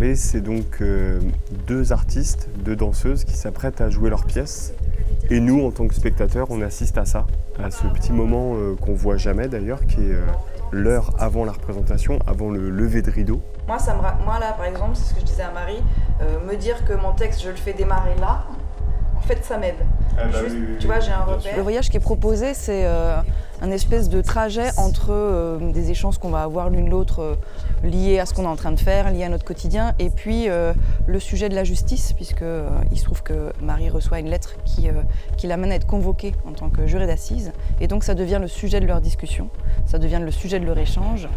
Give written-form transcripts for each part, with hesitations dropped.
parler, c'est donc deux artistes, deux danseuses qui s'apprêtent à jouer leur pièce. Et nous, en tant que spectateurs, on assiste à ça, à ce petit moment qu'on voit jamais d'ailleurs, qui est l'heure avant la représentation, avant le lever de rideau. Moi là, par exemple, c'est ce que je disais à Marie, me dire que mon texte, je le fais démarrer là, en fait, ça m'aide. Tu vois, j'ai un repère. Le voyage qui est proposé, c'est un espèce de trajet entre des échanges qu'on va avoir l'une l'autre liés à ce qu'on est en train de faire, liés à notre quotidien, et puis le sujet de la justice, puisqu'il se trouve que Marie reçoit une lettre qui l'amène à être convoquée en tant que juré d'assises, et donc ça devient le sujet de leur discussion, ça devient le sujet de leur échange,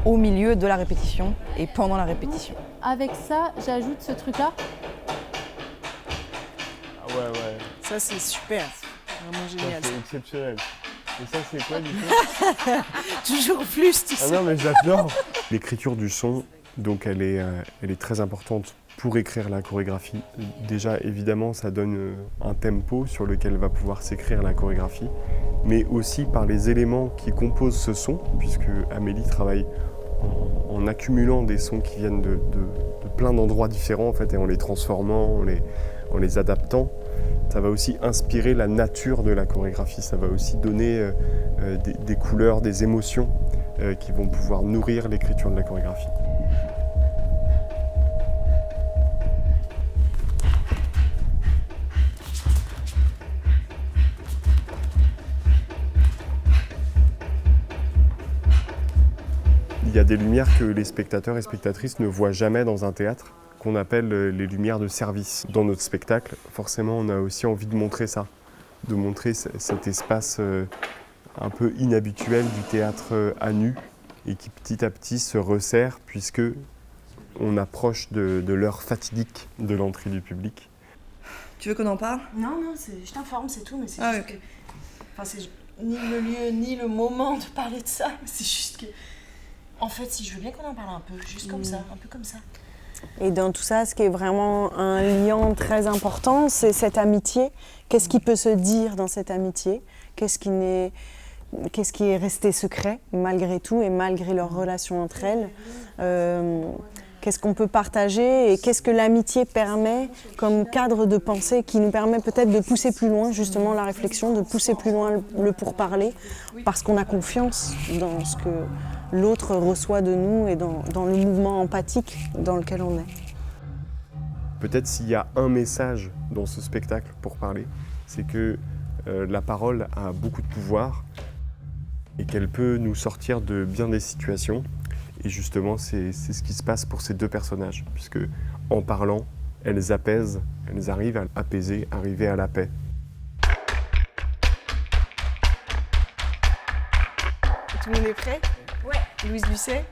au milieu de la répétition et pendant la répétition. Avec ça, j'ajoute ce truc-là. Ah ouais. Ça, c'est super. Vraiment génial. C'est exceptionnel. Et ça, c'est quoi du coup? Toujours plus, tu sais. Ah non, mais j'adore. L'écriture du son, donc elle est très importante pour écrire la chorégraphie. Déjà, évidemment, ça donne un tempo sur lequel va pouvoir s'écrire la chorégraphie, mais aussi par les éléments qui composent ce son, puisque Amélie travaille en accumulant des sons qui viennent de plein d'endroits différents en fait, et en les transformant, en les adaptant. Ça va aussi inspirer la nature de la chorégraphie, ça va aussi donner des couleurs, des émotions qui vont pouvoir nourrir l'écriture de la chorégraphie. Il y a des lumières que les spectateurs et spectatrices ne voient jamais dans un théâtre, qu'on appelle les lumières de service. Dans notre spectacle, forcément, on a aussi envie de montrer ça, de montrer cet espace un peu inhabituel du théâtre à nu et qui petit à petit se resserre puisque on approche de l'heure fatidique de l'entrée du public. Tu veux qu'on en parle? Non, je t'informe, c'est tout, mais c'est juste ok. que... Enfin, c'est ni le lieu, ni le moment de parler de ça, c'est juste que... En fait, si je veux bien qu'on en parle un peu, juste comme ça, un peu comme ça. Et dans tout ça, ce qui est vraiment un lien très important, c'est cette amitié. Qu'est-ce qui peut se dire dans cette amitié? Qu'est-ce qui est resté secret malgré tout et malgré leur relation entre elles? Qu'est-ce qu'on peut partager et qu'est-ce que l'amitié permet comme cadre de pensée qui nous permet peut-être de pousser plus loin justement la réflexion, de pousser plus loin le pourparler parce qu'on a confiance dans ce que l'autre reçoit de nous et dans le mouvement empathique dans lequel on est. Peut-être s'il y a un message dans ce spectacle pour parler, c'est que la parole a beaucoup de pouvoir et qu'elle peut nous sortir de bien des situations. Et justement, c'est ce qui se passe pour ces deux personnages, puisque en parlant, elles apaisent, elles arrivent à apaiser, arriver à la paix. Tout le monde est prêt? Ouais. Louise Busset?